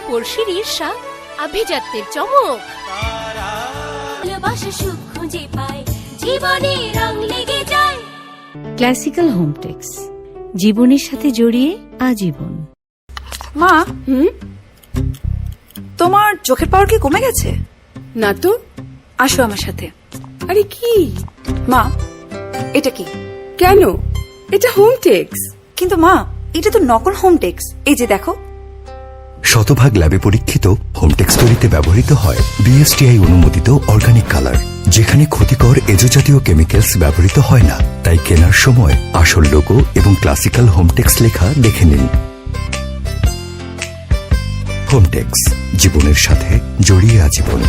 স্পর্শের ঈর্ষা, আভিজাত্যের চমক। ভালোবাসা সুখ খুঁজে পায়, জীবনে রং লেগে যায়। ক্লাসিক্যাল হোমটেক্স, জীবনের সাথে জড়িয়ে আজীবন। মা, তোমার চোখের পাওয়ার কি কমে গেছে? না তো। আসো আমার সাথে। আরে কি? মা, এটা কি? কেন? এটা হোমটেক্স। কিন্তু মা, এটা তো নকল হোমটেক্স। এই যে দেখো। শতভাগ ল্যাবে পরীক্ষিত হোমটেক্স তৈরিতে ব্যবহৃত হয় বিএসটিআই অনুমোদিত অর্গানিক কালার, যেখানে ক্ষতিকর এজো জাতীয় কেমিক্যালস ব্যবহৃত হয় না। তাই কেনার সময় আসল লোগো এবং ক্লাসিক্যাল হোমটেক্স লেখা দেখে নিন। হোমটেক্স, জীবনের সাথে জড়িয়ে আজীবন।